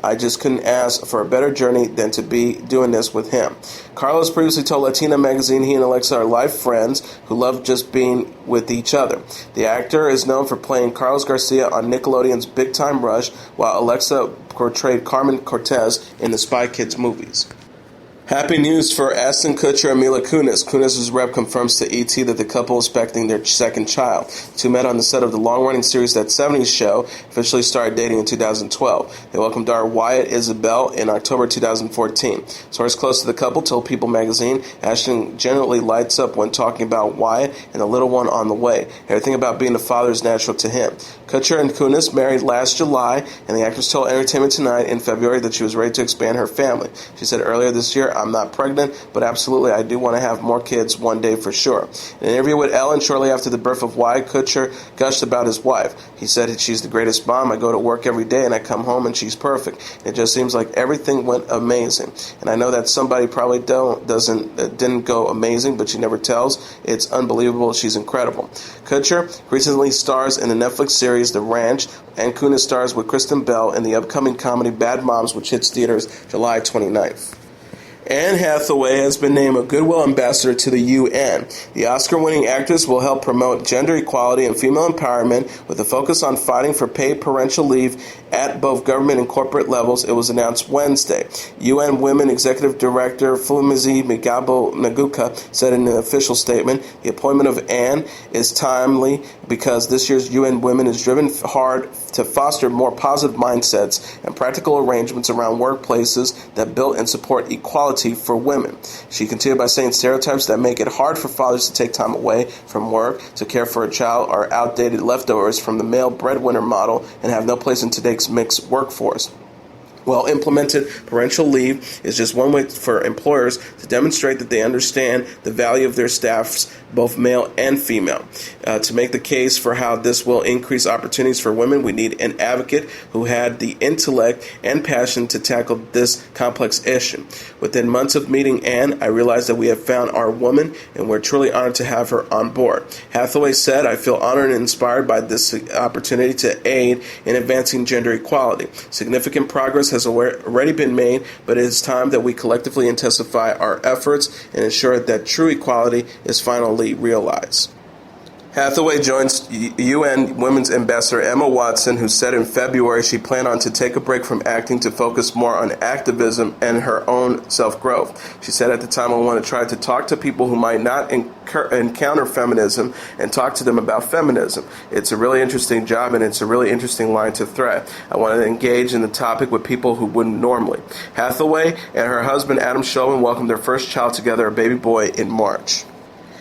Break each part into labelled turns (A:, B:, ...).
A: I just couldn't ask for a better journey than to be doing this with him. Carlos previously told Latina magazine he and Alexa are life friends who love just being with each other. The actor is known for playing Carlos Garcia on Nickelodeon's Big Time Rush, while Alexa portrayed Carmen Cortez in the Spy Kids movies. Happy news for Ashton Kutcher and Mila Kunis. Kunis' rep confirms to ET that the couple is expecting their second child. The two met on the set of the long-running series That 70s Show, officially started dating in 2012. They welcomed daughter Wyatt Isabel in October 2014. Source close to the couple told People magazine, Ashton generally lights up when talking about Wyatt and the little one on the way. Everything about being a father is natural to him. Kutcher and Kunis married last July, and the actress told Entertainment Tonight in February that she was ready to expand her family. She said earlier this year, I'm not pregnant, but absolutely I do want to have more kids one day for sure. In an interview with Ellen shortly after the birth of Wyatt, Kutcher gushed about his wife. He said, she's the greatest mom. I go to work every day and I come home and she's perfect. It just seems like everything went amazing. And I know that somebody probably didn't go amazing, but she never tells. It's unbelievable. She's incredible. Kutcher recently stars in the Netflix series The Ranch, and Kunis stars with Kristen Bell in the upcoming comedy Bad Moms, which hits theaters July 29th. Anne Hathaway has been named a Goodwill Ambassador to the UN. The Oscar-winning actress will help promote gender equality and female empowerment with a focus on fighting for paid parental leave at both government and corporate levels, it was announced Wednesday. UN Women Executive Director Fulumizi Migabo Naguka said in an official statement, the appointment of Anne is timely because this year's UN Women is driven hard to foster more positive mindsets and practical arrangements around workplaces that build and support equality for women. She continued by saying stereotypes that make it hard for fathers to take time away from work to care for a child are outdated leftovers from the male breadwinner model and have no place in today's mixed workforce. Well-implemented parental leave is just one way for employers to demonstrate that they understand the value of their staffs, both male and female. To make the case for how this will increase opportunities for women, we need an advocate who had the intellect and passion to tackle this complex issue. Within months of meeting Anne, I realized that we have found our woman, and we're truly honored to have her on board. Hathaway said, I feel honored and inspired by this opportunity to aid in advancing gender equality. Significant progress has already been made, but it is time that we collectively intensify our efforts and ensure that true equality is finally realized. Hathaway joins UN Women's Ambassador Emma Watson, who said in February she planned on to take a break from acting to focus more on activism and her own self-growth. She said at the time, I want to try to talk to people who might not encounter feminism and talk to them about feminism. It's a really interesting job and it's a really interesting line to thread. I want to engage in the topic with people who wouldn't normally. Hathaway and her husband Adam Shulman welcomed their first child together, a baby boy, in March.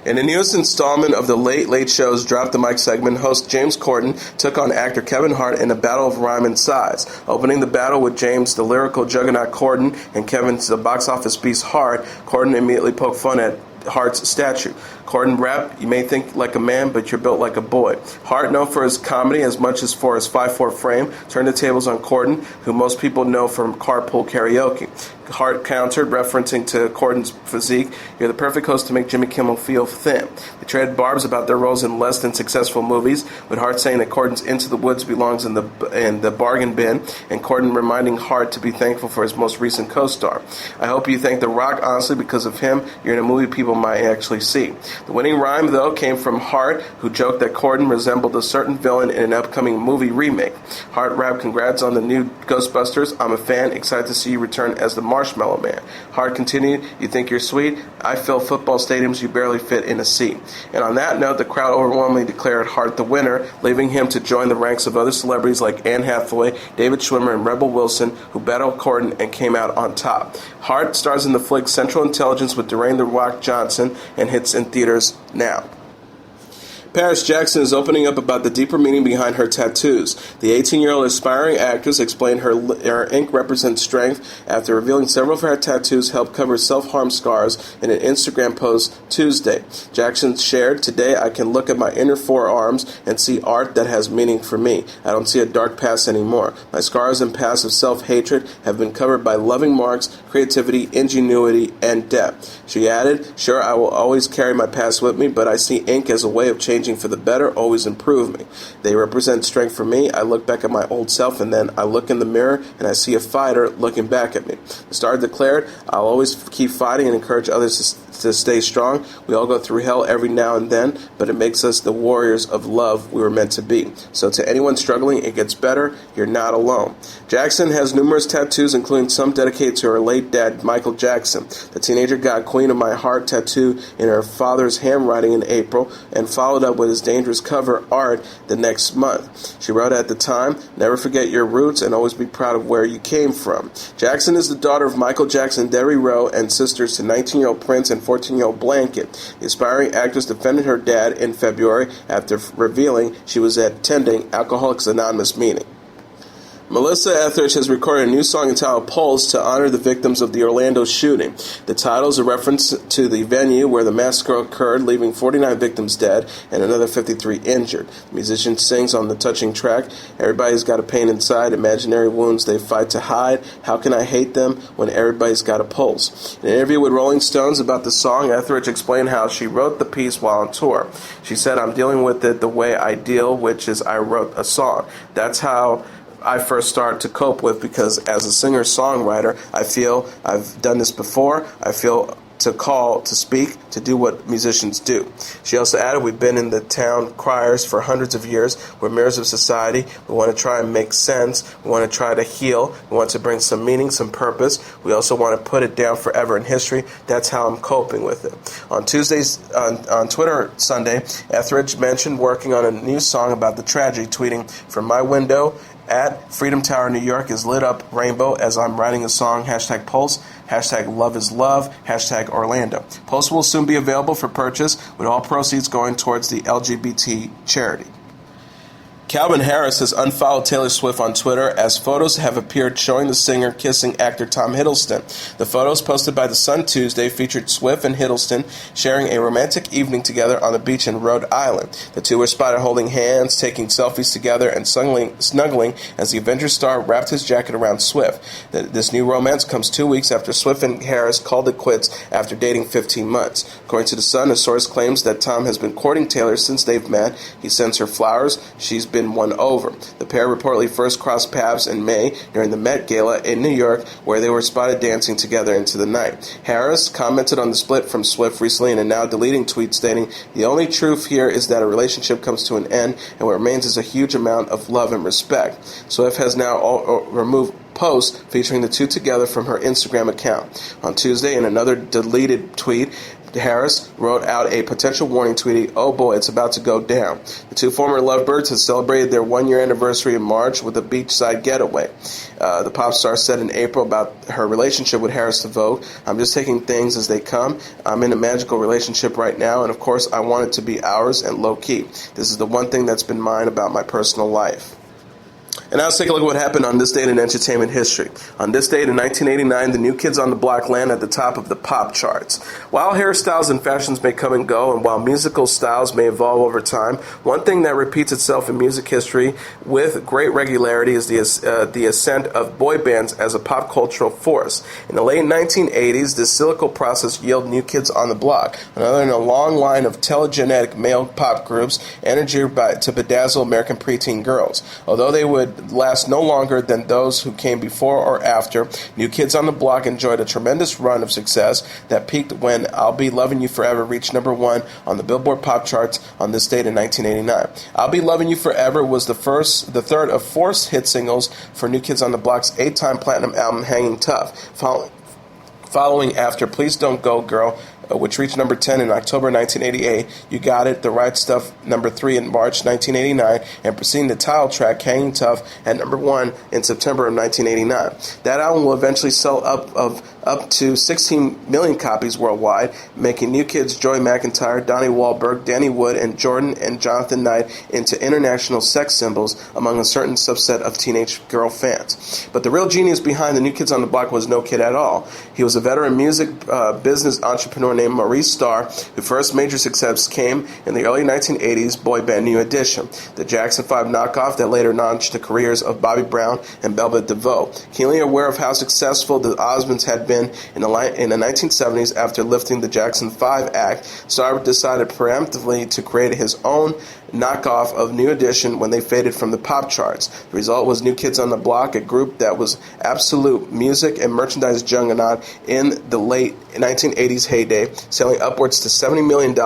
A: In the newest installment of the Late Late Show's Drop the Mic segment, host James Corden took on actor Kevin Hart in a battle of rhyme and size. Opening the battle with James, the lyrical juggernaut Corden, and Kevin's the box office beast Hart, Corden immediately poked fun at Hart's statue. Corden rapped, you may think like a man, but you're built like a boy. Hart, known for his comedy as much as for his 5'4" frame, turned the tables on Corden, who most people know from Carpool Karaoke. Hart countered, referencing to Corden's physique, you're the perfect host to make Jimmy Kimmel feel thin. They traded barbs about their roles in less than successful movies, with Hart saying that Corden's Into the Woods belongs in the bargain bin, and Corden reminding Hart to be thankful for his most recent co-star. I hope you thank The Rock, honestly, because of him, you're in a movie people might actually see. The winning rhyme, though, came from Hart, who joked that Corden resembled a certain villain in an upcoming movie remake. Hart rapped, congrats on the new Ghostbusters. I'm a fan, excited to see you return as the Marshmallow Man. Hart continued, you think you're sweet? I fill football stadiums you barely fit in a seat. And on that note, the crowd overwhelmingly declared Hart the winner, leaving him to join the ranks of other celebrities like Anne Hathaway, David Schwimmer, and Rebel Wilson, who battled Corden and came out on top. Hart stars in the flick Central Intelligence with Dwayne The Rock Johnson and hits in theaters now. Paris Jackson is opening up about the deeper meaning behind her tattoos. The 18-year-old aspiring actress explained her ink represents strength after revealing several of her tattoos help cover self-harm scars in an Instagram post Tuesday. Jackson shared, today I can look at my inner forearms and see art that has meaning for me. I don't see a dark past anymore. My scars and past of self-hatred have been covered by loving marks, creativity, ingenuity, and depth. She added, sure, I will always carry my past with me, but I see ink as a way of changing changing for the better always improve me. They represent strength for me. I look back at my old self, and then I look in the mirror, and I see a fighter looking back at me. The star declared, I'll always keep fighting and encourage others to stay strong. We all go through hell every now and then, but it makes us the warriors of love we were meant to be. So to anyone struggling, it gets better. You're not alone. Jackson has numerous tattoos, including some dedicated to her late dad, Michael Jackson. The teenager got Queen of My Heart tattooed in her father's handwriting in April and followed up with his Dangerous cover art the next month. She wrote at the time, never forget your roots and always be proud of where you came from. Jackson is the daughter of Michael Jackson, Derry Rowe, and sisters to 19-year-old Prince and 14-year-old Blanket. The aspiring actress defended her dad in February after revealing she was attending Alcoholics Anonymous meeting. Melissa Etheridge has recorded a new song entitled Pulse to honor the victims of the Orlando shooting. The title is a reference to the venue where the massacre occurred, leaving 49 victims dead and another 53 injured. The musician sings on the touching track, everybody's got a pain inside, imaginary wounds they fight to hide. How can I hate them when everybody's got a pulse? In an interview with Rolling Stones about the song, Etheridge explained how she wrote the piece while on tour. She said, I'm dealing with it the way I deal, which is I wrote a song. That's how I first started to cope with, because as a singer-songwriter, I feel I've done this before. I feel to call, to speak, to do what musicians do. She also added, we've been in the town choirs for hundreds of years. We're mirrors of society. We want to try and make sense. We want to try to heal. We want to bring some meaning, some purpose. We also want to put it down forever in history. That's how I'm coping with it. On Twitter Sunday, Etheridge mentioned working on a new song about the tragedy, tweeting, from my window at Freedom Tower, New York is lit up rainbow as I'm writing a song, hashtag Pulse, hashtag Love is Love, hashtag Orlando. Pulse will soon be available for purchase, with all proceeds going towards the LGBT charity. Calvin Harris has unfollowed Taylor Swift on Twitter as photos have appeared showing the singer kissing actor Tom Hiddleston. The photos posted by The Sun Tuesday featured Swift and Hiddleston sharing a romantic evening together on the beach in Rhode Island. The two were spotted holding hands, taking selfies together, and snuggling as the Avengers star wrapped his jacket around Swift. This new romance comes 2 weeks after Swift and Harris called it quits after dating 15 months. According to The Sun, a source claims that Tom has been courting Taylor since they've met. He sends her flowers. She's been won over. The pair reportedly first crossed paths in May during the Met Gala in New York, where they were spotted dancing together into the night. Harris commented on the split from Swift recently in a now deleting tweet stating, the only truth here is that a relationship comes to an end, and what remains is a huge amount of love and respect. Swift has now removed posts featuring the two together from her Instagram account. On Tuesday, in another deleted tweet, Harris wrote out a potential warning tweeting, oh boy, it's about to go down. The two former lovebirds had celebrated their one-year anniversary in March with a beachside getaway. The pop star said in April about her relationship with Harris to Vogue, I'm just taking things as they come. I'm in a magical relationship right now, and of course I want it to be ours and low-key. This is the one thing that's been mine about my personal life. And now let's take a look at what happened on this date in entertainment history. On this date in 1989, the New Kids on the Block landed at the top of the pop charts. While hairstyles and fashions may come and go, and while musical styles may evolve over time, one thing that repeats itself in music history with great regularity is the ascent of boy bands as a pop cultural force. In the late 1980s, this cyclical process yielded New Kids on the Block, another in a long line of telegenetic male pop groups engineered to bedazzle American preteen girls. Although they would last no longer than those who came before or after, New Kids on the Block enjoyed a tremendous run of success that peaked when I'll Be Loving You Forever reached number 1 on the Billboard pop charts on this date in 1989. I'll Be Loving You Forever was the third of 4 hit singles for New Kids on the Block's 8-time platinum album Hanging Tough, following after Please Don't Go Girl, which reached number 10 in October 1988, You Got It, The Right Stuff, number 3 in March 1989, and preceding the title track, Hanging Tough, at number 1 in September of 1989. That album will eventually sell up to 16 million copies worldwide, making New Kids Joey McIntyre, Donnie Wahlberg, Danny Wood, and Jordan and Jonathan Knight into international sex symbols among a certain subset of teenage girl fans. But the real genius behind the New Kids on the Block was no kid at all. He was a veteran music business entrepreneur named named Maurice Starr, whose first major success came in the early 1980s boy band New Edition, the Jackson 5 knockoff that later launched the careers of Bobby Brown and Belva DeVoe. Keenly aware of how successful the Osmonds had been in the 1970s after lifting the Jackson 5 act, Starr decided preemptively to create his own knockoff of New Edition when they faded from the pop charts. The result was New Kids on the Block, a group that was absolute music and merchandise juggernaut in the late 1980s heyday, selling upwards to $70 million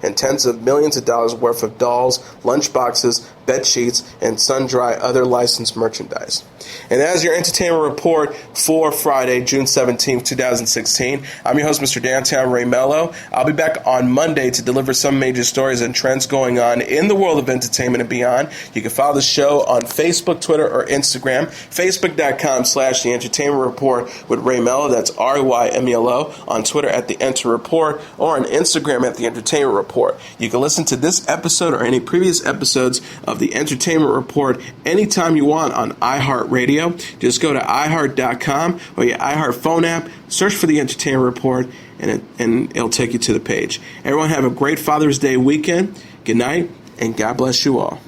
A: and tens of millions of dollars worth of dolls, lunchboxes, bed sheets, and sundry other licensed merchandise. And that is your entertainment report for Friday, June 17th, 2016. I'm your host, Mr. Downtown Ray Melo. I'll be back on Monday to deliver some major stories and trends going on in the world of entertainment and beyond. You can follow the show on Facebook, Twitter, or Instagram. Facebook.com/The Entertainment Report with Ray Melo. That's RYMELO. On Twitter at The Enter Report, or on Instagram at The Entertainment Report. You can listen to this episode or any previous episodes of The Entertainment Report anytime you want on iHeartRadio. Just go to iHeart.com or your iHeart phone app, search for The Entertainment Report, and it'll take you to the page. Everyone have a great Father's Day weekend. Good night, and God bless you all.